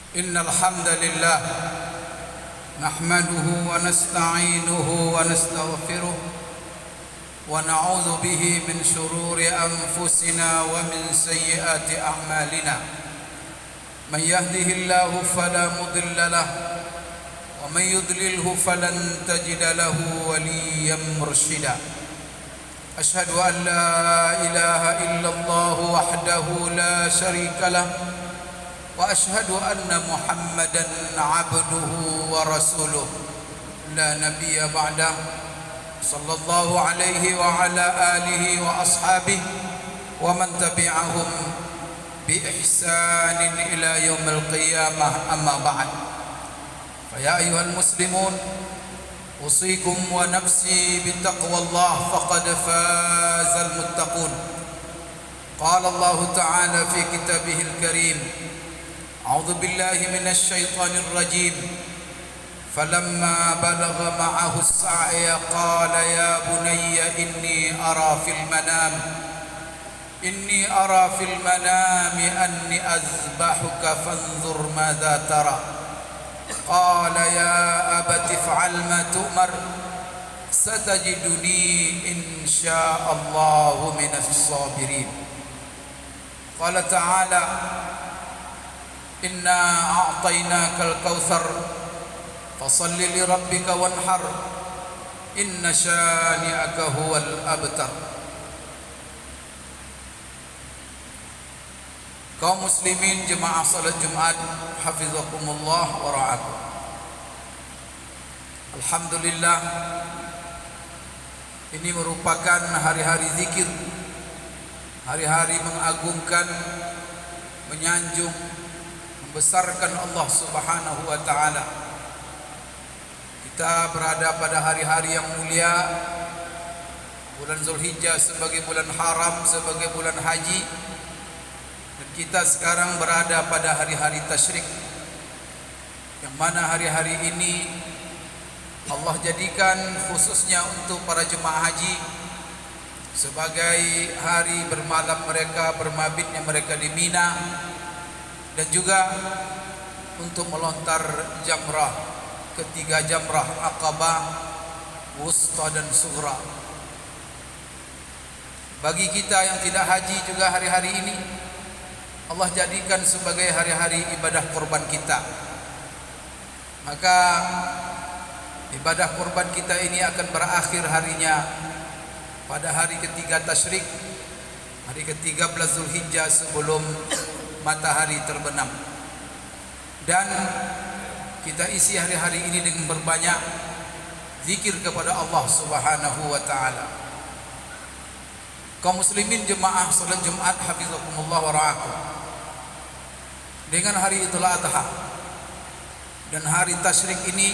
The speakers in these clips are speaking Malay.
إن الحمد لله نحمده ونستعينه ونستغفره ونعوذ به من شرور أنفسنا ومن سيئات أعمالنا. من يهده الله فلا مضل له ومن يضلله فلن تجد له وليا مرشدا. أشهد أن لا إله إلا الله وحده لا شريك له وأشهد أن محمدا عبده ورسوله لا نبي بعده صلى الله عليه وعلى آله وأصحابه ومن تبعهم بإحسان إلى يوم القيامة. أما بعد، فيا أيها المسلمون أوصيكم ونفسي بتقوى الله فقد فاز المتقون. قال الله تعالى في كتابه الكريم: أعوذ بالله من الشيطان الرجيم. فلما بلغ معه السعي قال يا بني إني أرى في المنام أني أذبحك فانظر ماذا ترى. قال يا أبت افعل ما تؤمر ستجدني إن شاء الله من الصابرين. قال تعالى: إنا أعطيناك الكوثر فصل لربك وانحر إن شانئك هو الأبتر. Kaum muslimin jemaah salat Jumat, hafizakumullah wa ra'akum. Alhamdulillah, ini merupakan hari-hari zikir, hari-hari mengagungkan, menyanjung, membesarkan Allah Subhanahu wa taala. Kita berada pada hari-hari yang mulia, bulan Zulhijjah sebagai bulan haram, sebagai bulan haji. Dan kita sekarang berada pada hari-hari tasyrik, yang mana hari-hari ini Allah jadikan khususnya untuk para jemaah haji sebagai hari bermalam mereka, bermabitnya mereka di Mina, dan juga untuk melontar jamrah, ketiga jamrah Aqabah, Wusta dan Sughra. Bagi kita yang tidak haji juga hari-hari ini Allah jadikan sebagai hari-hari ibadah kurban kita. Maka ibadah kurban kita ini akan berakhir harinya pada hari ketiga tasyrik, hari ke-13 Zulhijjah sebelum matahari terbenam. Dan kita isi hari-hari ini dengan berbanyak zikir kepada Allah Subhanahu wa taala. Kaum muslimin jemaah salat Jumat, hafizakumullah wa ra'akum. Dengan hari Idul Adha dan hari tasyrik ini,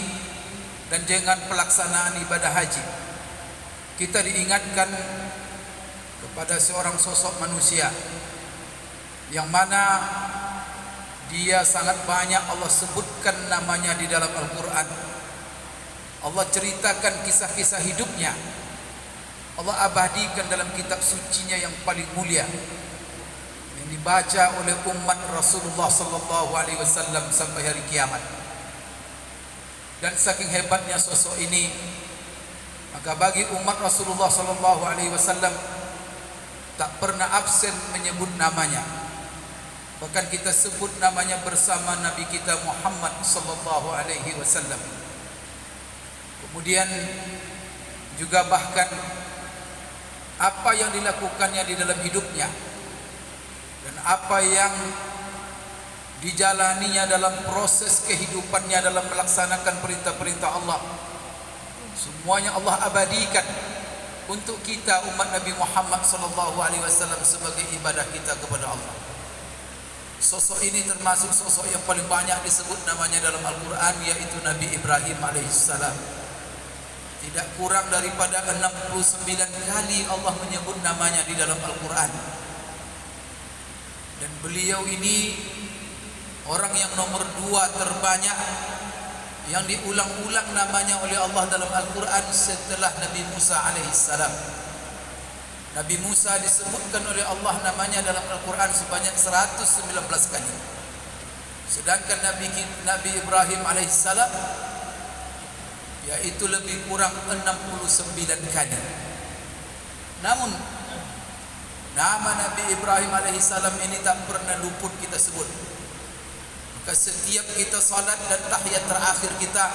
dan dengan pelaksanaan ibadah haji, kita diingatkan kepada seorang sosok manusia yang mana dia sangat banyak Allah sebutkan namanya di dalam Al-Quran. Allah ceritakan kisah-kisah hidupnya, Allah abadikan dalam kitab sucinya yang paling mulia, yang dibaca oleh umat Rasulullah sallallahu alaihi wasallam sampai hari kiamat. Dan saking hebatnya sosok ini, maka bagi umat Rasulullah sallallahu alaihi wasallam tak pernah absen menyebut namanya. Bahkan kita sebut namanya bersama Nabi kita Muhammad sallallahu alaihi wasallam. Kemudian juga bahkan apa yang dilakukannya di dalam hidupnya dan apa yang dijalaninya dalam proses kehidupannya dalam melaksanakan perintah-perintah Allah, semuanya Allah abadikan untuk kita umat Nabi Muhammad sallallahu alaihi wasallam sebagai ibadah kita kepada Allah. Sosok ini termasuk sosok yang paling banyak disebut namanya dalam Al-Quran, yaitu Nabi Ibrahim alaihissalam. Tidak kurang daripada 69 kali Allah menyebut namanya di dalam Al-Quran. Dan beliau ini orang yang nomor 2 terbanyak yang diulang-ulang namanya oleh Allah dalam Al-Quran setelah Nabi Musa alaihissalam. Nabi Musa disebutkan oleh Allah namanya dalam Al-Quran sebanyak 119 kali. Sedangkan Nabi Ibrahim alaihissalam yaitu lebih kurang 69 kali. Namun nama Nabi Ibrahim alaihissalam ini tak pernah luput kita sebut. Maka setiap kita salat dan tahiyat terakhir kita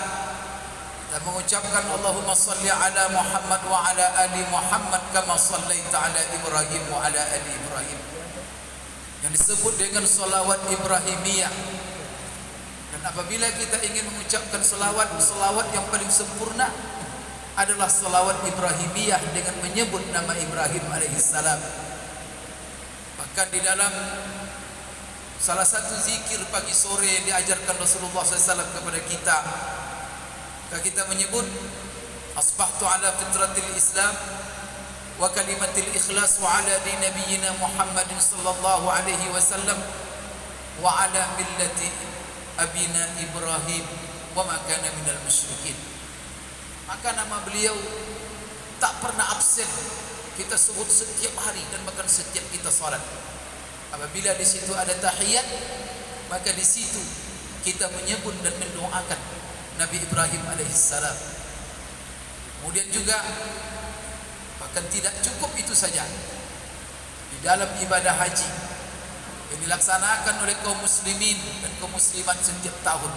mengucapkan Allahumma salli ala Muhammad wa ala ali Muhammad kama sallaita ala Ibrahim wa ala ali Ibrahim, yang disebut dengan salawat Ibrahimiyah. Dan apabila kita ingin mengucapkan salawat yang paling sempurna adalah salawat Ibrahimiyah dengan menyebut nama Ibrahim alaihissalam. Bahkan di dalam salah satu zikir pagi sore yang diajarkan Rasulullah SAW kepada kita menyebut asbahtu ala fitratil Islam wa kalimatil ikhlas wa ala di nabiyyina Muhammadin sallallahu alaihi wasallam wa ala millati abina Ibrahim wa ma kana minal musyrikin. Maka nama beliau tak pernah absen kita sebut setiap hari dan bahkan setiap kita salat. Apabila di situ ada tahiyat, maka di situ kita menyebut dan mendoakan Nabi Ibrahim alaihissalam. Kemudian juga bahkan tidak cukup itu saja. Di dalam ibadah haji yang dilaksanakan oleh kaum muslimin dan kaum muslimat setiap tahun,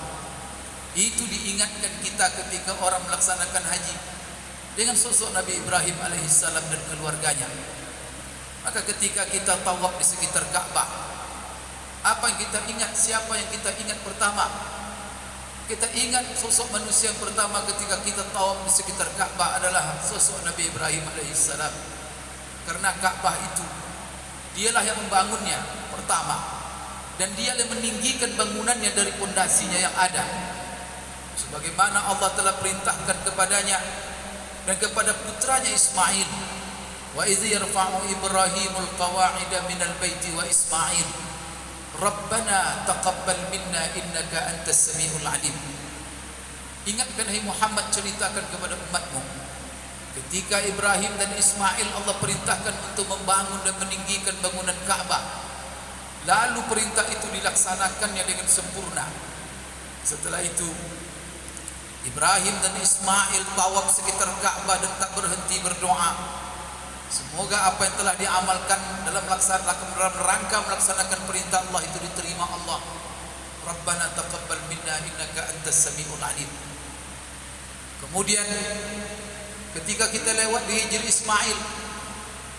itu diingatkan kita ketika orang melaksanakan haji dengan sosok Nabi Ibrahim alaihissalam dan keluarganya. Maka ketika kita tawaf di sekitar Ka'bah, apa yang kita ingat? Siapa yang kita ingat pertama? Kita ingat sosok manusia yang pertama ketika kita tawaf di sekitar Ka'bah adalah sosok Nabi Ibrahim alaihissalam. Karena Ka'bah itu dialah yang membangunnya pertama, dan dia yang meninggikan bangunannya dari pondasinya yang ada, sebagaimana Allah telah perintahkan kepadanya dan kepada putranya Ismail, wa idz yarfa'u Ibrahimul qawa'ida minal baiti wa Ismail Rabbana taqabbal minna innaka antas samiul alim. Ingatkan hai Muhammad, ceritakan kepada umatmu ketika Ibrahim dan Ismail Allah perintahkan untuk membangun dan meninggikan bangunan Ka'bah, lalu perintah itu dilaksanakannya dengan sempurna. Setelah itu Ibrahim dan Ismail tawaf sekitar Ka'bah dan tak berhenti berdoa, semoga apa yang telah diamalkan dalam rangka melaksanakan perintah Allah itu diterima Allah. Rabbana taqabbal minna innaka antas samiul alim. Kemudian ketika kita lewat di Hijr Ismail,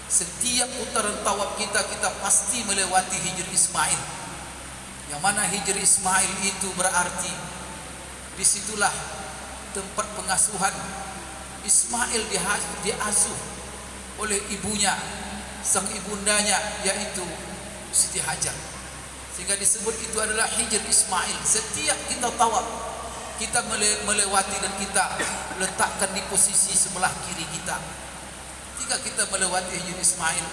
setiap putaran tawaf kita pasti melewati Hijr Ismail. Yang mana Hijr Ismail itu berarti disitulah tempat pengasuhan Ismail, diasuh oleh ibunya, sang ibundanya, yaitu Siti Hajar, sehingga disebut itu adalah Hijr Ismail. Setiap kita tawaf, kita melewati dan kita letakkan di posisi sebelah kiri kita. Jika kita melewati Hijr Ismail,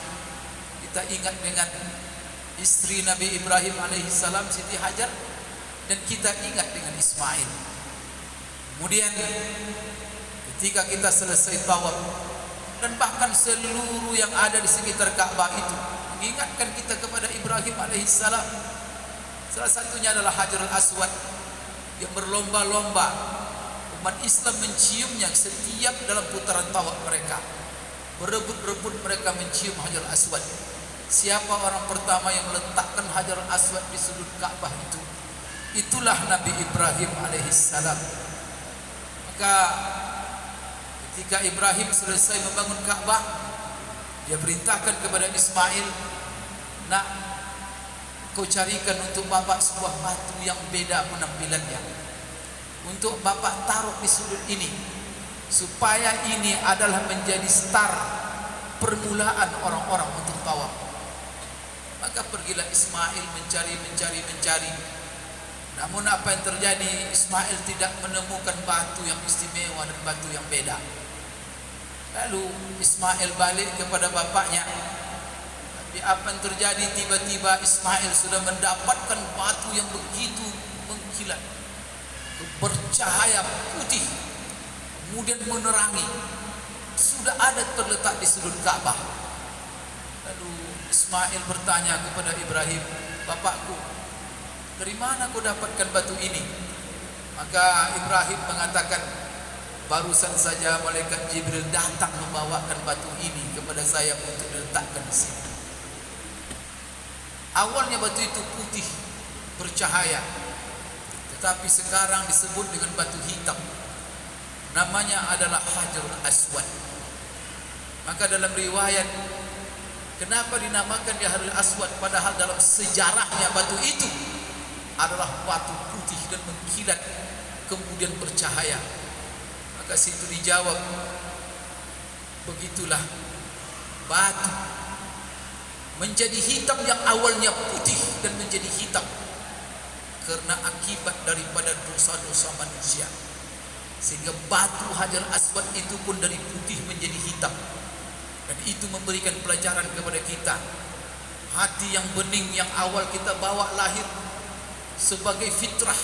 kita ingat dengan istri Nabi Ibrahim alaihissalam, Siti Hajar, dan kita ingat dengan Ismail. Kemudian ketika kita selesai tawaf, dan bahkan seluruh yang ada di sekitar Ka'bah itu mengingatkan kita kepada Ibrahim alaihissalam. Salah satunya adalah Hajarul Aswad yang berlomba-lomba umat Islam menciumnya setiap dalam putaran tawaf mereka. Berebut-rebut mereka mencium Hajarul Aswad. Siapa orang pertama yang meletakkan Hajarul Aswad di sudut Ka'bah itu? Itulah Nabi Ibrahim alaihissalam. Maka ketika Ibrahim selesai membangun Ka'bah, dia perintahkan kepada Ismail, nak, kau carikan untuk bapak sebuah batu yang beda penampilannya, untuk bapak taruh di sudut ini, supaya ini adalah menjadi start permulaan orang-orang untuk tawaf. Maka pergilah Ismail mencari. Namun apa yang terjadi? Ismail tidak menemukan batu yang istimewa dan batu yang beda. Lalu Ismail balik kepada bapaknya. Tapi apa yang terjadi? Tiba-tiba Ismail sudah mendapatkan batu yang begitu mengkilat, bercahaya putih, kemudian menerangi, sudah ada terletak di sudut Ka'bah. Lalu Ismail bertanya kepada Ibrahim, bapakku, dari mana kau dapatkan batu ini? Maka Ibrahim mengatakan, barusan saja malaikat Jibril datang membawakan batu ini kepada saya untuk diletakkan di sini. Awalnya batu itu putih bercahaya, tetapi sekarang disebut dengan batu hitam. Namanya adalah Hajarul Aswad. Maka dalam riwayat, kenapa dinamakan dia Hajarul Aswad, padahal dalam sejarahnya batu itu adalah batu putih dan mengkilat kemudian bercahaya. Maka situ dijawab, begitulah batu menjadi hitam yang awalnya putih dan menjadi hitam karena akibat daripada dosa-dosa manusia. Sehingga batu Hajar Aswad itu pun dari putih menjadi hitam. Dan itu memberikan pelajaran kepada kita, hati yang bening yang awal kita bawa lahir sebagai fitrah.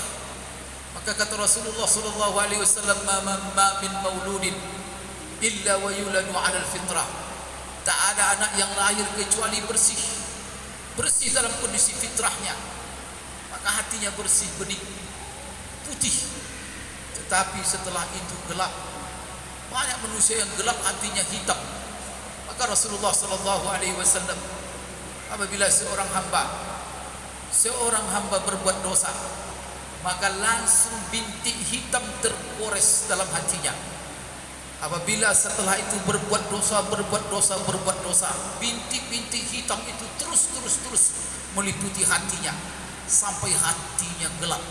Maka kata Rasulullah sallallahu alaihi wasallam, ma min mauludin illa wa yuladu 'ala al-fitrah. Tak ada anak yang lahir kecuali bersih. Bersih dalam kondisi fitrahnya. Maka hatinya bersih, bening, putih. Tetapi setelah itu gelap. Banyak manusia yang gelap hatinya hitam. Maka Rasulullah sallallahu alaihi wasallam, apabila seorang hamba berbuat dosa, maka langsung bintik hitam tergores dalam hatinya. Apabila setelah itu berbuat dosa, bintik-bintik hitam itu terus meliputi hatinya sampai hatinya gelap.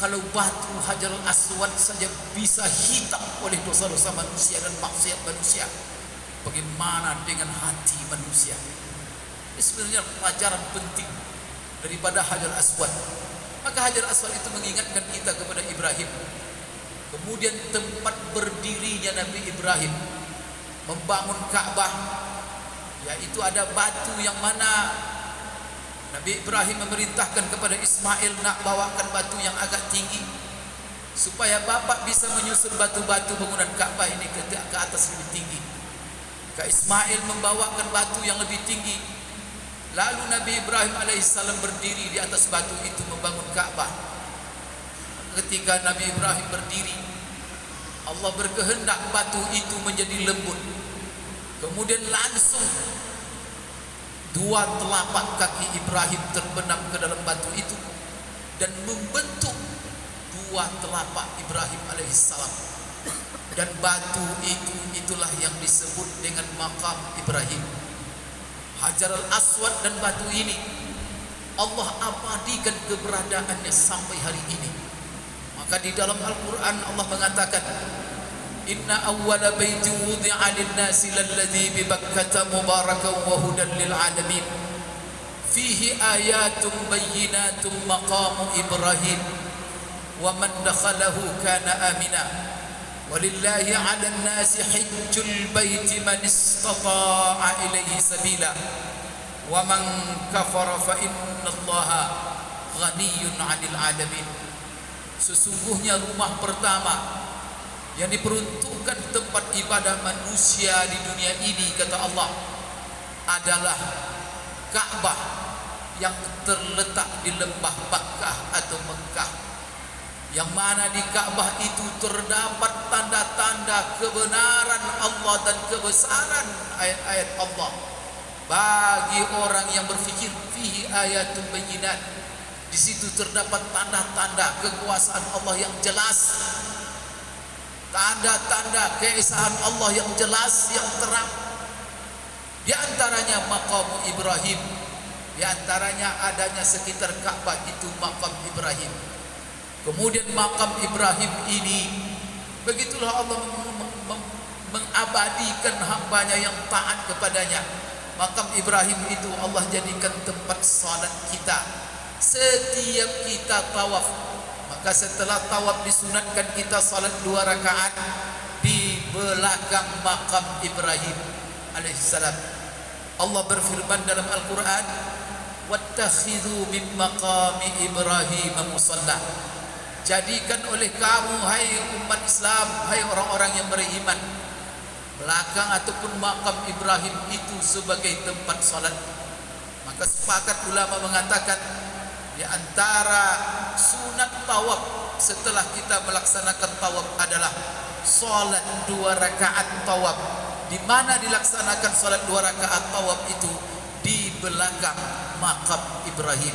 Kalau batu Hajarul Aswad saja bisa hitam oleh dosa-dosa manusia dan maksiat manusia, bagaimana dengan hati manusia? Ini sebenarnya pelajaran penting daripada Hajar Aswad. Maka Hajar Aswad itu mengingatkan kita kepada Ibrahim. Kemudian tempat berdirinya Nabi Ibrahim membangun Ka'bah, yaitu ada batu yang mana Nabi Ibrahim memerintahkan kepada Ismail nak bawakan batu yang agak tinggi supaya bapak bisa menyusun batu-batu bangunan Ka'bah ini ke atas lebih tinggi. Maka Ismail membawakan batu yang lebih tinggi. Lalu Nabi Ibrahim alaihissalam berdiri di atas batu itu membangun Ka'bah. Ketika Nabi Ibrahim berdiri, Allah berkehendak batu itu menjadi lembut. Kemudian langsung dua telapak kaki Ibrahim terbenam ke dalam batu itu dan membentuk dua telapak Ibrahim alaihissalam. Dan batu itulah yang disebut dengan makam Ibrahim. Hajarul Aswad dan batu ini Allah abadikan keberadaannya sampai hari ini. Maka di dalam Al-Quran Allah mengatakan, Inna awwala baiti wudi'a lin-nasi lalladzi bi Bakkah mubarakan wa hudan lil alamin fihi ayatun bayyinatun maqamu Ibrahim wa man dakhalahu kana amina walillahi 'alan nasi hajjul baiti man istata'a ilaihi sabila wa man kafara fa innallaha ghaniyyun 'anil alamin. Sesungguhnya rumah pertama yang diperuntukkan tempat ibadah manusia di dunia ini, kata Allah, adalah Ka'bah yang terletak di lembah Bakkah atau Mekah, yang mana di Ka'bah itu terdapat tanda-tanda kebenaran Allah dan kebesaran ayat-ayat Allah bagi orang yang berfikir. Fihi ayatun bayyinat, di situ terdapat tanda-tanda kekuasaan Allah yang jelas, tanda-tanda keesaan Allah yang jelas, yang terang. Di antaranya maqam Ibrahim, di antaranya adanya sekitar Ka'bah itu makam Ibrahim. Kemudian makam Ibrahim ini, begitulah Allah mengabadikan hambanya yang taat kepadanya. Makam Ibrahim itu Allah jadikan tempat salat kita. Setiap kita tawaf, maka setelah tawaf disunatkan kita salat 2 rakaat di belakang makam Ibrahim alaihissalam. Allah berfirman dalam Al-Quran, wattakhidhu min maqami Ibrahim musalla. Jadikan oleh kamu, hai umat Islam, hai orang-orang yang beriman, belakang ataupun makam Ibrahim itu sebagai tempat salat. Maka sepakat ulama mengatakan, Di antara sunat tawaf setelah kita melaksanakan tawaf adalah salat 2 rakaat tawaf. Di mana dilaksanakan salat 2 rakaat tawaf itu? Di belakang makam Ibrahim.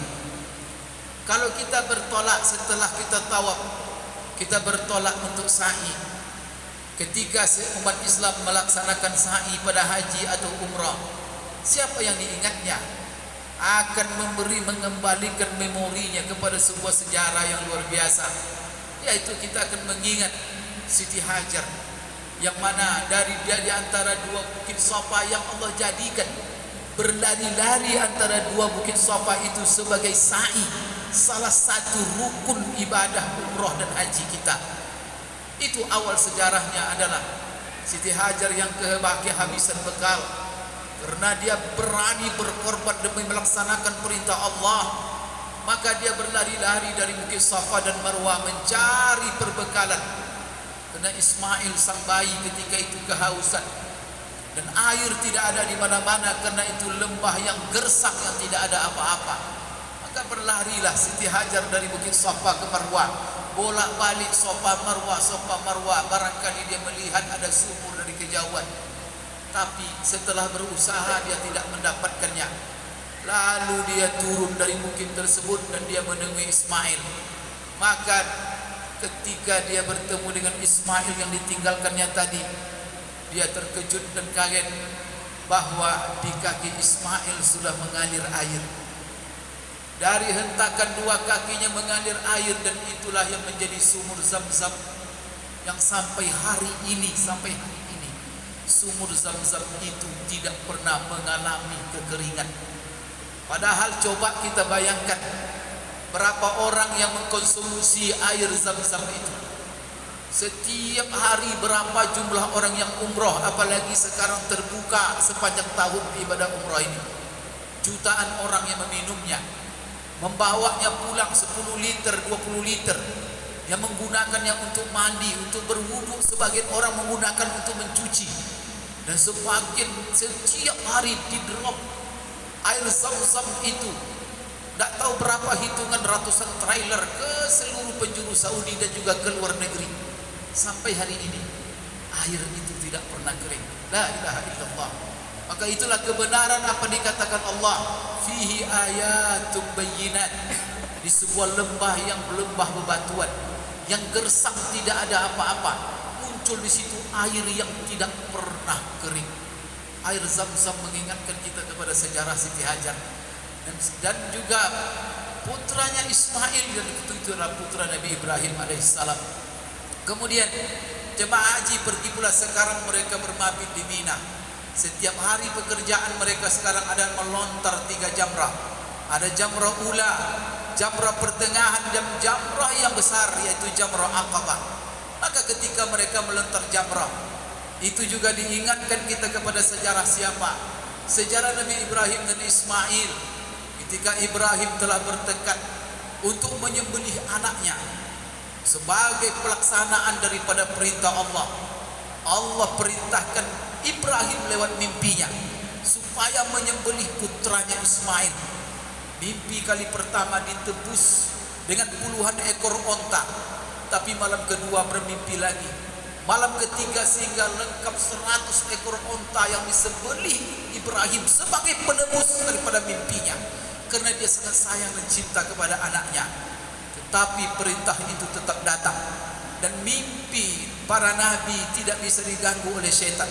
Kalau kita bertolak setelah kita tawaf, kita bertolak untuk sa'i. Ketika umat Islam melaksanakan sa'i pada haji atau umrah, siapa yang diingatnya? Akan mengembalikan memorinya kepada sebuah sejarah yang luar biasa, yaitu kita akan mengingat Siti Hajar, yang mana dari dia di antara 2 bukit Safa yang Allah jadikan berlari-lari antara 2 bukit Safa itu sebagai sa'i, salah satu rukun ibadah umrah dan haji kita. Itu awal sejarahnya adalah Siti Hajar yang kehabisan bekal, karena dia berani berkorban demi melaksanakan perintah Allah, maka dia berlari-lari dari bukit Safa dan Marwah mencari perbekalan. Karena Ismail sang bayi ketika itu kehausan dan air tidak ada di mana-mana, karena itu lembah yang gersang yang tidak ada apa-apa. Maka berlarilah Siti Hajar dari bukit Safa ke Marwah, bolak-balik Safa Marwah. Barangkali dia melihat ada sumur dari kejauhan, tapi setelah berusaha dia tidak mendapatkannya. Lalu dia turun dari bukit tersebut dan dia menemui Ismail. Maka ketika dia bertemu dengan Ismail yang ditinggalkannya tadi, dia terkejut dan kaget bahwa di kaki Ismail sudah mengalir air. Dari hentakan 2 kakinya mengalir air, dan itulah yang menjadi sumur Zam-Zam yang sampai hari ini sumur Zam-Zam itu tidak pernah mengalami kekeringan. Padahal coba kita bayangkan berapa orang yang mengkonsumsi air Zam-Zam itu. Setiap hari berapa jumlah orang yang umroh, apalagi sekarang terbuka sepanjang tahun ibadah umroh ini. Jutaan orang yang meminumnya, membawanya pulang 10 liter, 20 liter, yang menggunakannya untuk mandi, untuk berwudu, sebagian orang menggunakan untuk mencuci, dan sebagian setiap hari di drop air Zam-Zam itu. Tak tahu berapa hitungan ratusan trailer ke seluruh penjuru Saudi dan juga ke luar negeri. Sampai hari ini air itu tidak pernah kering. La ilaha illallah. Maka itulah kebenaran apa dikatakan Allah, fihi ayatum bayyinat, di sebuah lembah yang lembah bebatuan yang gersang, tidak ada apa-apa, muncul di situ air yang tidak pernah kering. Air Zam-Zam mengingatkan kita kepada sejarah Siti Hajar dan juga putranya Ismail, dan itu adalah putra Nabi Ibrahim alaihissalam. Kemudian jemaah haji pergi pula sekarang mereka bermabit di Mina. Setiap hari pekerjaan mereka sekarang ada melontar 3 jamrah. Ada jamrah ula, jamrah pertengahan, dan jamrah yang besar yaitu jamrah Aqabah. Maka ketika mereka melontar jamrah, itu juga diingatkan kita kepada sejarah siapa? Sejarah Nabi Ibrahim dan Ismail. Ketika Ibrahim telah bertekad untuk menyembelih anaknya sebagai pelaksanaan daripada perintah Allah, Allah perintahkan Ibrahim lewat mimpinya supaya menyembelih putranya Ismail. Mimpi kali pertama ditebus dengan puluhan ekor onta, tapi malam kedua bermimpi lagi, malam ketiga, sehingga lengkap 100 ekor onta yang disembelih Ibrahim sebagai penebus daripada mimpinya, karena dia sangat sayang dan cinta kepada anaknya. Tetapi perintah itu tetap datang, dan mimpi para nabi tidak bisa diganggu oleh syaitan,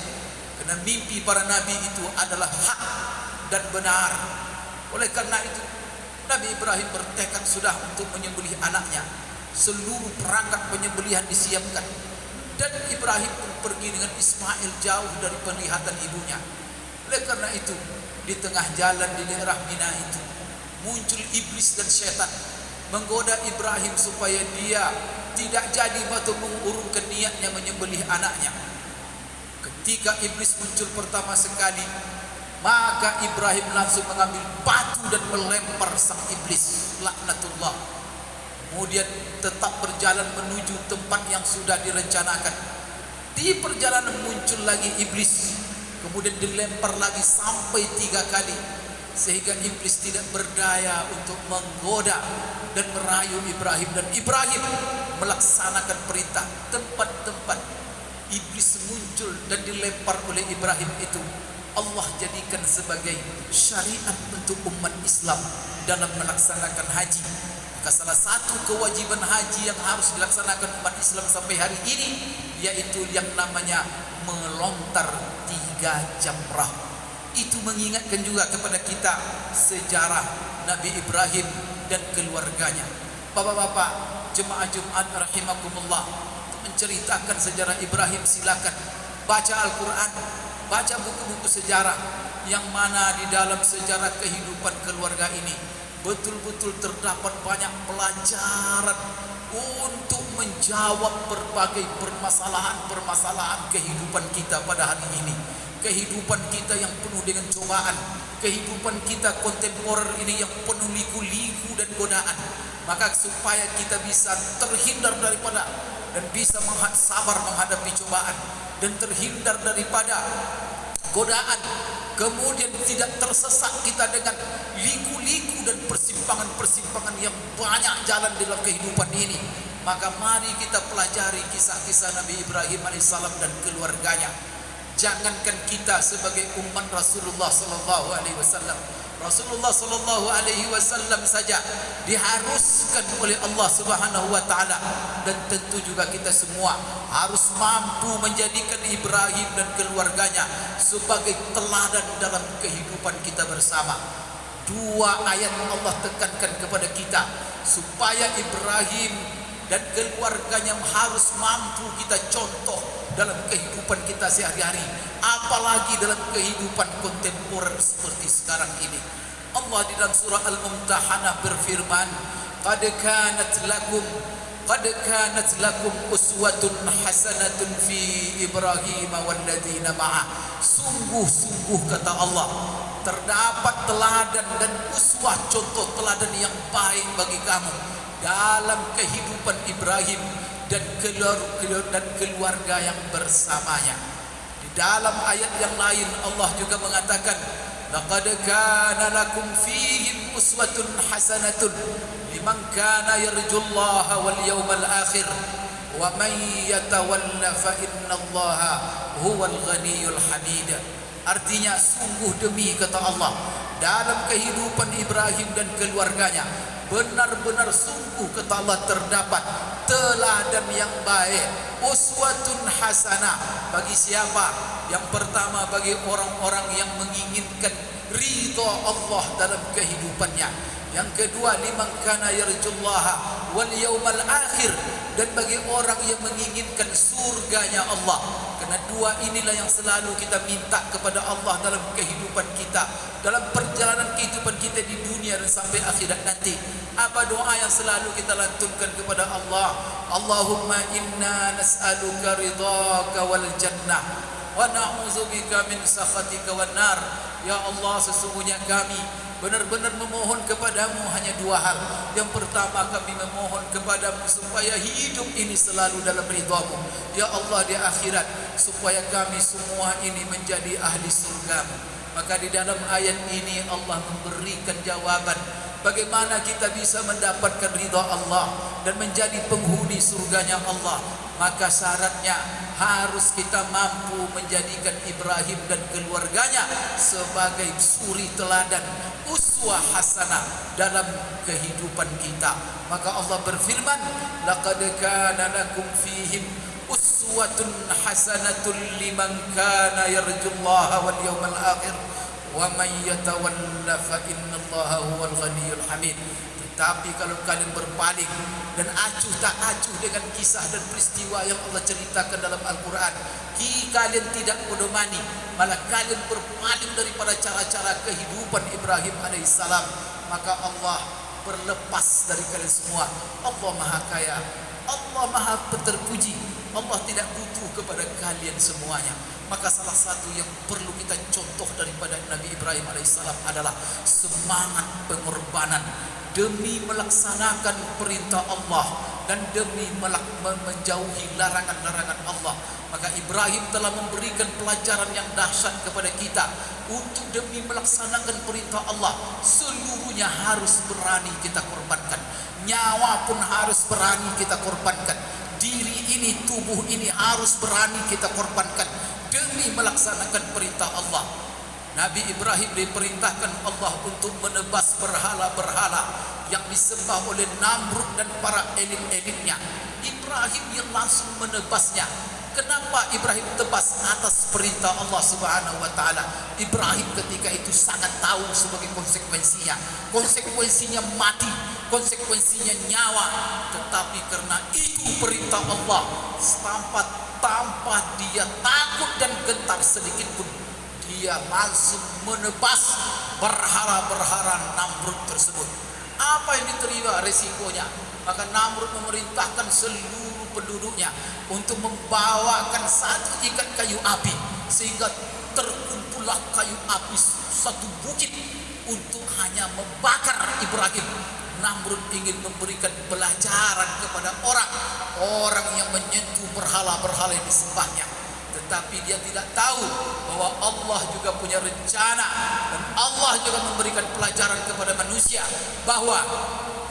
karena mimpi para nabi itu adalah hak dan benar. Oleh karena itu Nabi Ibrahim bertekad sudah untuk menyembelih anaknya. Seluruh perangkat penyembelihan disiapkan, dan Ibrahim pun pergi dengan Ismail jauh dari penglihatan ibunya. Oleh karena itu di tengah jalan di daerah Mina itu muncul iblis dan syaitan menggoda Ibrahim supaya dia tidak jadi atau mengurungkan niatnya menyembelih anaknya. Ketika iblis muncul pertama sekali, maka Ibrahim langsung mengambil batu dan melempar sang iblis, laknatullah. Kemudian tetap berjalan menuju tempat yang sudah direncanakan. Di perjalanan muncul lagi iblis, kemudian dilempar lagi sampai 3 kali, sehingga iblis tidak berdaya untuk menggoda dan merayu Ibrahim, dan Ibrahim melaksanakan perintah. Tempat-tempat iblis muncul dan dilempar oleh Ibrahim itu Allah jadikan sebagai syariat untuk umat Islam dalam melaksanakan haji. Maka salah satu kewajiban haji yang harus dilaksanakan umat Islam sampai hari ini yaitu yang namanya melontar 3 jamrah. Itu mengingatkan juga kepada kita sejarah Nabi Ibrahim dan keluarganya. Bapak-bapak jemaah Jumat rahimakumullah, menceritakan sejarah Ibrahim, silakan baca Al-Quran, baca buku-buku sejarah yang mana di dalam sejarah kehidupan keluarga ini betul-betul terdapat banyak pelajaran untuk menjawab berbagai permasalahan-permasalahan kehidupan kita pada hari ini. Kehidupan kita yang penuh dengan cobaan, kehidupan kita kontemporer ini yang penuh liku-liku dan godaan. Maka supaya kita bisa terhindar daripada dan bisa sabar menghadapi cobaan dan terhindar daripada godaan, kemudian tidak tersesat kita dengan liku-liku dan persimpangan-persimpangan yang banyak jalan dalam kehidupan ini, maka mari kita pelajari kisah-kisah Nabi Ibrahim alaihissalam dan keluarganya. Jangankan kita sebagai umat Rasulullah sallallahu alaihi wasallam, Rasulullah sallallahu alaihi wasallam saja diharuskan oleh Allah Subhanahu wa taala, dan tentu juga kita semua harus mampu menjadikan Ibrahim dan keluarganya sebagai teladan dalam kehidupan kita bersama. 2 ayat Allah tekankan kepada kita supaya Ibrahim dan keluarganya harus mampu kita contoh dalam kehidupan kita sehari-hari, apalagi dalam kehidupan kontemporer seperti sekarang ini. Allah di dalam surah Al-Mumtahanah berfirman, qad kanat lakum uswatun hasanatun fi Ibrahim walladzina ma'ah. Sungguh-sungguh kata Allah, terdapat teladan dan uswah, contoh teladan yang baik bagi kamu dalam kehidupan Ibrahim dan keluarga yang bersamanya. Di dalam ayat yang lain Allah juga mengatakan, laqad kana lakum fihim uswatun hasanatun liman kana yarjullaha wal yawmal akhir wa man yatawalla fa innallaha huwal ghaniyyul hamid. Artinya sungguh demi kata Allah, dalam kehidupan Ibrahim dan keluarganya benar-benar sungguh kata Allah terdapat teladan yang baik, uswatun hasanah. Bagi siapa? Yang pertama bagi orang-orang yang menginginkan ridha Allah dalam kehidupannya. Yang kedua liman kana yarjullaha wal yawmal akhir, dan bagi orang yang menginginkan surganya Allah. Karena 2 inilah yang selalu kita minta kepada Allah dalam kehidupan kita, dalam perjalanan kehidupan kita di dunia dan sampai akhirat nanti. Apa doa yang selalu kita lantunkan kepada Allah? Allahumma inna nas'aluka ridhaka wal jannah wa na'udzubika min sakhatika wan nar. Ya Allah, sesungguhnya kami benar-benar memohon kepadamu hanya 2 hal. Yang pertama, kami memohon kepadamu supaya hidup ini selalu dalam ridhamu ya Allah di akhirat, supaya kami semua ini menjadi ahli surgamu. Maka di dalam ayat ini Allah memberikan jawaban bagaimana kita bisa mendapatkan ridha Allah dan menjadi penghuni surganya Allah. Maka syaratnya harus kita mampu menjadikan Ibrahim dan keluarganya sebagai suri teladan, uswah hasanah dalam kehidupan kita. Maka Allah berfirman, laqad kana lakum fihim uswatun hasanatun liman kana yarjullaha wal yawmal akhir wa man yatawalla fa innallaha huwal ghaniyyul hamid. Tapi kalau kalian berpaling dan acuh tak acuh dengan kisah dan peristiwa yang Allah ceritakan dalam Al-Quran, kalian tidak menemani, malah kalian berpaling daripada cara-cara kehidupan Ibrahim alaihissalam, maka Allah berlepas dari kalian semua. Allah Maha Kaya, Allah Maha Terpuji, Allah tidak butuh kepada kalian semuanya. Maka salah satu yang perlu kita contoh daripada Nabi Ibrahim alaihissalam adalah semangat pengorbanan demi melaksanakan perintah Allah dan demi menjauhi larangan-larangan Allah. Maka Ibrahim telah memberikan pelajaran yang dahsyat kepada kita untuk demi melaksanakan perintah Allah seluruhnya harus berani kita korbankan. Nyawa pun harus berani kita korbankan. Diri ini, tubuh ini harus berani kita korbankan demi melaksanakan perintah Allah. Nabi Ibrahim diperintahkan Allah untuk menebas berhala-berhala yang disembah oleh Namrud dan para elit-elitnya. Ibrahim yang langsung menebasnya. Kenapa Ibrahim tebas? Atas perintah Allah Subhanahu wa taala. Ibrahim ketika itu sangat tahu sebagai konsekuensinya. Konsekuensinya mati, konsekuensinya nyawa. Tetapi karena itu perintah Allah, tanpa dia takut dan gentar sedikit pun, dia langsung menebas berhala-berhala Namrud tersebut. Apa yang diterima resikonya? Maka Namrud memerintahkan seluruh penduduknya untuk membawakan satu ikat kayu api, sehingga terkumpullah kayu api satu bukit untuk hanya membakar Ibrahim. Namrud ingin memberikan pelajaran kepada orang yang menyentuh berhala-berhala yang disembahnya. Tetapi dia tidak tahu bahwa Allah juga punya rencana, dan Allah juga memberikan pelajaran kepada manusia bahwa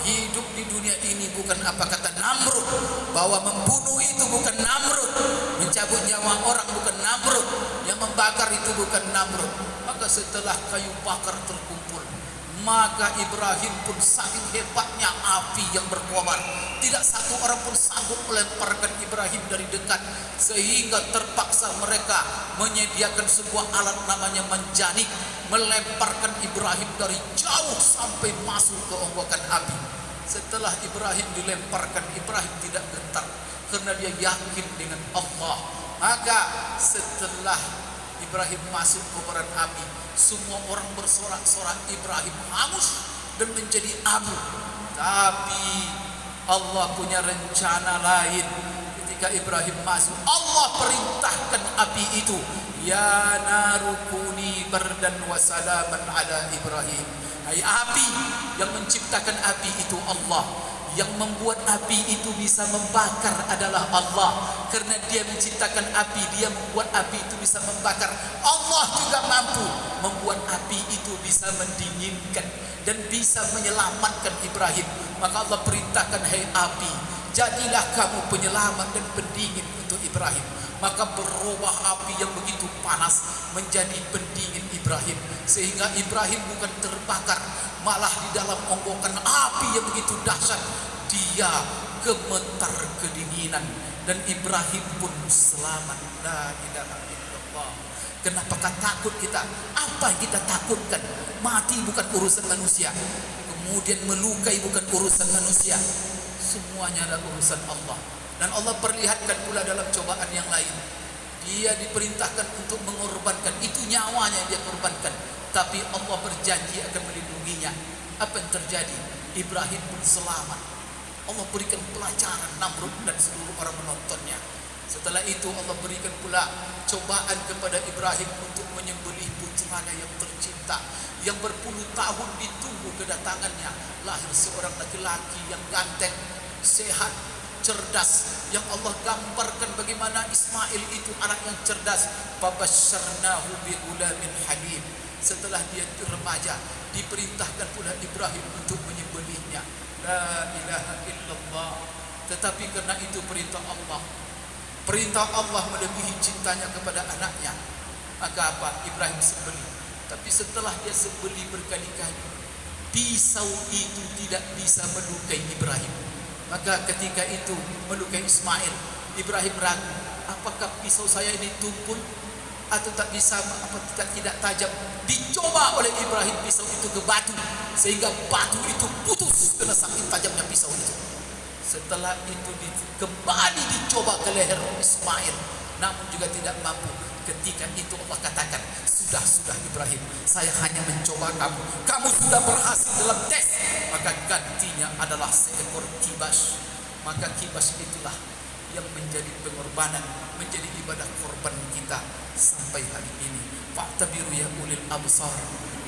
hidup di dunia ini bukan apa kata Namrud, bahwa membunuh itu bukan Namrud, mencabut nyawa orang bukan Namrud, yang membakar itu bukan Namrud. Maka setelah kayu bakar terkumpul, maka Ibrahim pun saking hebatnya api yang berkobar, tidak satu orang pun sanggup melemparkan Ibrahim dari dekat, sehingga terpaksa mereka menyediakan sebuah alat namanya manjanik, melemparkan Ibrahim dari jauh sampai masuk ke onggokan api. Setelah Ibrahim dilemparkan, Ibrahim tidak gentar karena dia yakin dengan Allah. Maka setelah Ibrahim masuk ke kobaran api, semua orang bersorak-sorak, Ibrahim hangus dan menjadi abu. Tapi Allah punya rencana lain. Ketika Ibrahim masuk, Allah perintahkan api itu, ya narukuni bardan wa salaman ala Ibrahim. Hai api, yang menciptakan api itu Allah, yang membuat api itu bisa membakar adalah Allah. Karena dia menciptakan api, dia membuat api itu bisa membakar. Allah juga mampu membuat api itu bisa mendinginkan dan bisa menyelamatkan Ibrahim. Maka Allah perintahkan, hai api, jadilah kamu penyelamat dan pendingin untuk Ibrahim. Maka berubah api yang begitu panas menjadi pendingin Ibrahim, sehingga Ibrahim bukan terbakar, malah di dalam onggokan api yang begitu dahsyat dia gemetar kedinginan, dan Ibrahim pun selamat. La ilaha illallah. Kenapakah takut kita? Apa yang kita takutkan? Mati bukan urusan manusia, kemudian melukai bukan urusan manusia, semuanya adalah urusan Allah. Dan Allah perlihatkan pula dalam cobaan yang lain, dia diperintahkan untuk mengorbankan, itu nyawanya yang dia korbankan, tapi Allah berjanji akan melindunginya. Apa yang terjadi? Ibrahim pun selamat. Allah berikan pelajaran Namrud dan seluruh orang menontonnya. Setelah itu Allah berikan pula cobaan kepada Ibrahim untuk menyembelih putranya yang tercinta, yang berpuluh tahun ditunggu kedatangannya. Lahir seorang laki-laki yang ganteng, sehat, cerdas, yang Allah gambarkan bagaimana Ismail itu anak yang cerdas. Fabasyarnahu bighulamin halim. Setelah dia remaja, diperintahkan pula Ibrahim untuk menyembelihnya. La ilaha illallah. Tetapi karena itu perintah Allah, perintah Allah melebihi cintanya kepada anaknya, maka apa? Ibrahim sembelih. Tapi setelah dia sembelih berkali-kali, pisau itu tidak bisa melukai Ibrahim. Maka ketika itu melukai Ismail, Ibrahim ragu, apakah pisau saya ini tumpul atau tak bisa, apa tidak tajam? Dicoba oleh Ibrahim pisau itu ke batu, sehingga batu itu putus karena saking tajamnya pisau itu. Setelah itu kembali dicoba ke leher Ismail, namun juga tidak mampu. Ketika itu Allah katakan, sudah Ibrahim, saya hanya mencoba kamu, kamu sudah berhasil dalam tes, maka gantinya adalah seekor kibas. Maka kibas itulah yang menjadi pengorbanan, menjadi ibadah korban kita sampai hari ini. Fa'tabiru ya ulil absar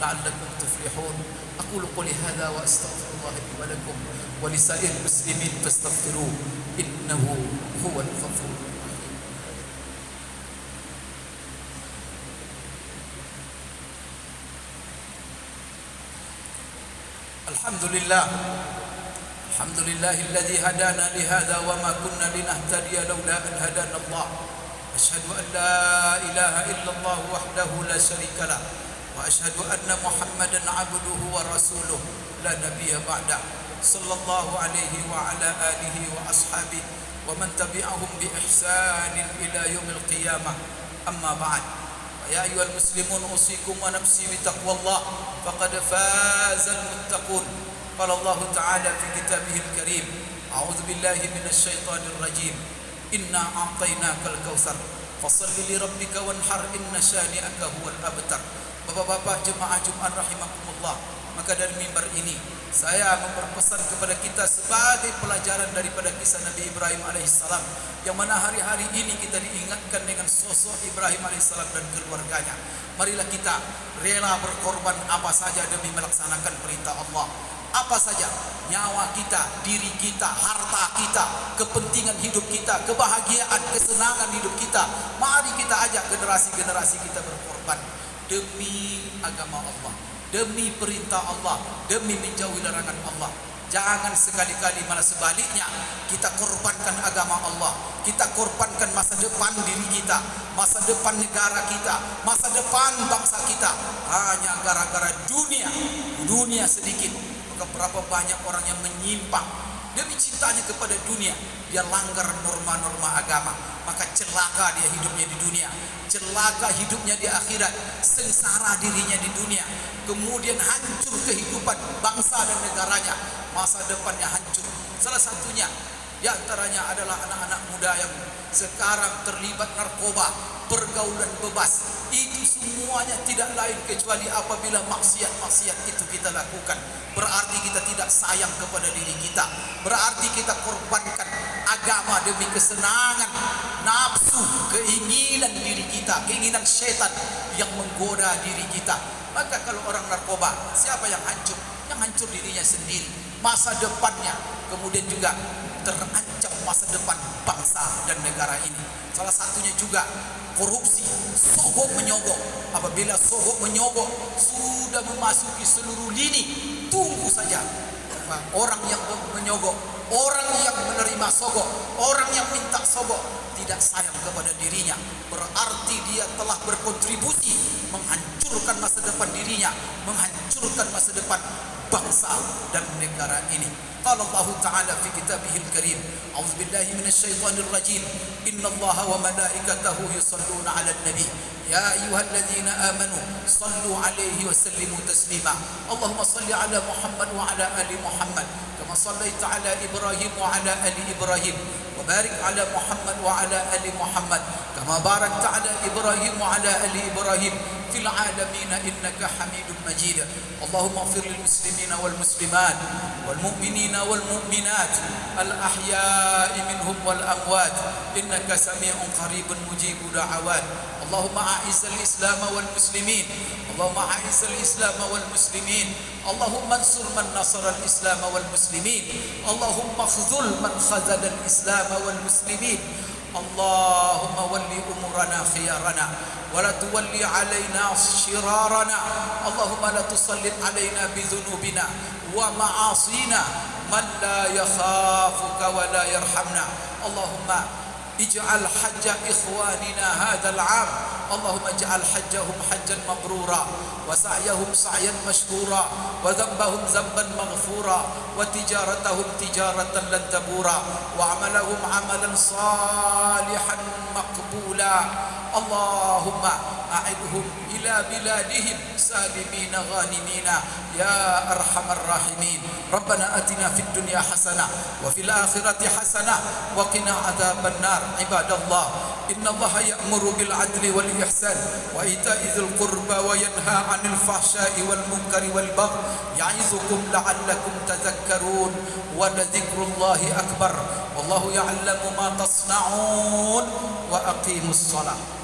لعلكم تفلحون. أقول قولي هذا وأستغفر الله لي ولكم ولسائر المسلمين فاستغفروه إنه هو الغفور. الحمد لله الذي هدانا لهذا وما كنا لنهتدي لولا أن هدانا الله. أشهد أن لا إله إلا الله وحده لا شريك له وأشهد أن محمدا عبده ورسوله لا نبي بعده صلى الله عليه وعلى آله وأصحابه ومن تبعهم بإحسان إلى يوم القيامة. أما بعد، يا أيها المسلمون أوصيكم ونفسي بتقوى الله فقد فاز المتقون. قال الله تعالى في كتابه الكريم: أعوذ بالله من الشيطان الرجيم، إنا أعطيناك الكوثر فصل لربك وانحر إن شانئك هو الأبتر. Bapak-bapak jemaah Jumat rahimakumullah, maka dari mimbar ini saya memperpesan kepada kita sebagai pelajaran daripada kisah Nabi Ibrahim alaihissalam, yang mana hari-hari ini kita diingatkan dengan sosok Ibrahim alaihissalam dan keluarganya. Marilah kita rela berkorban apa saja demi melaksanakan perintah Allah. Apa saja, nyawa kita, diri kita, harta kita, kepentingan hidup kita, kebahagiaan, kesenangan hidup kita. Mari kita ajak generasi-generasi kita berkorban demi agama Allah, demi perintah Allah, demi menjauhi larangan Allah. Jangan sekali-kali malah sebaliknya kita korbankan agama Allah, kita korbankan masa depan diri kita, masa depan negara kita, masa depan bangsa kita hanya gara-gara dunia sedikit. Maka berapa banyak orang yang menyimpang demi cintanya kepada dunia, dia langgar norma-norma agama, maka celaka dia hidupnya di dunia, celaka hidupnya di akhirat, sengsara dirinya di dunia, kemudian hancur kehidupan bangsa dan negaranya, masa depannya hancur. Salah satunya di antaranya adalah anak-anak muda yang sekarang terlibat narkoba, pergaulan bebas. Itu semuanya tidak lain kecuali apabila maksiat-maksiat itu kita lakukan, berarti kita tidak sayang kepada diri kita, berarti kita korbankan agama demi kesenangan nafsu, keinginan diri kita, keinginan setan yang menggoda diri kita. Maka kalau orang narkoba, siapa yang hancur? Yang hancur dirinya sendiri, masa depannya, kemudian juga terancam masa depan bangsa dan negara ini. Salah satunya juga korupsi, sogok menyogok. Apabila sogok menyogok sudah memasuki seluruh lini, tunggu saja orang yang menyogok, orang yang menerima sogok, orang yang minta sogok tidak sayang kepada dirinya, berarti dia telah berkontribusi menghancurkan masa depan dirinya, menghancurkan masa depan bangsa dan negara ini. Qala Allah Ta'ala fi kitabihil karim, a'udzu billahi minasyaitonir rajim, innallaha wa malaikatahu yusholluna 'alan nabi ya ayyuhalladzina amanu shallu 'alaihi wa sallimu taslima. Allahumma shalli 'ala Muhammad wa 'ala ali Muhammad kama shallaita 'ala Ibrahim wa 'ala ali Ibrahim wa barik 'ala Muhammad wa 'ala ali Muhammad kama barakta 'ala Ibrahim wa 'ala ali Ibrahim fil 'alamin innaka Hamidum Majid. Allahumma ighfir lil muslimina wal muslimat wal mu'minina wal mu'minat al ahya'i minhum wal amwat innaka sami'un qaribun mujibud da'awat. Allahumma a'izzal Islam wal muslimin, Allahumma a'izzal Islam wal muslimin, Allahumma ansur man nasara al Islam wal muslimin, Allahumma khzul man khazala al Islam wal muslimin. Allahumma walli umurana khiyarana wa la tuwalli alaina shirarana. Allahumma la tusallit alaina bi dhunubina wa ma'asina man la yakhafuka wa la yarhamna. Allahumma ij'al hajja ikhwanina hadzal 'am, Allahumma ij'al hajjahum hajjan mabrura wa sa'yahum sa'yan mashkura wa dhanbahum dhanban maghfura wa tijaratahum tijaratan lan tabura wa 'amalahum 'amalan salihan maqbula. Allahumma a'idhum ila biladihim salimina ghanimina ya arhamar rahimin. Rabbana atina fid dunya hasanah wa fil akhirati hasanah wa qina adzaban nar. Ibadallah, innallaha ya'muru bil 'adli wal ihsan wa ita'i dzil qurba wa yanha 'anil fahsya'i wal munkari wal baghi ya'izukum la'allakum tadhakkarun. Wa ladzikrullahi akbar wallahu ya'lamu ma tasna'un wa aqimus shalah.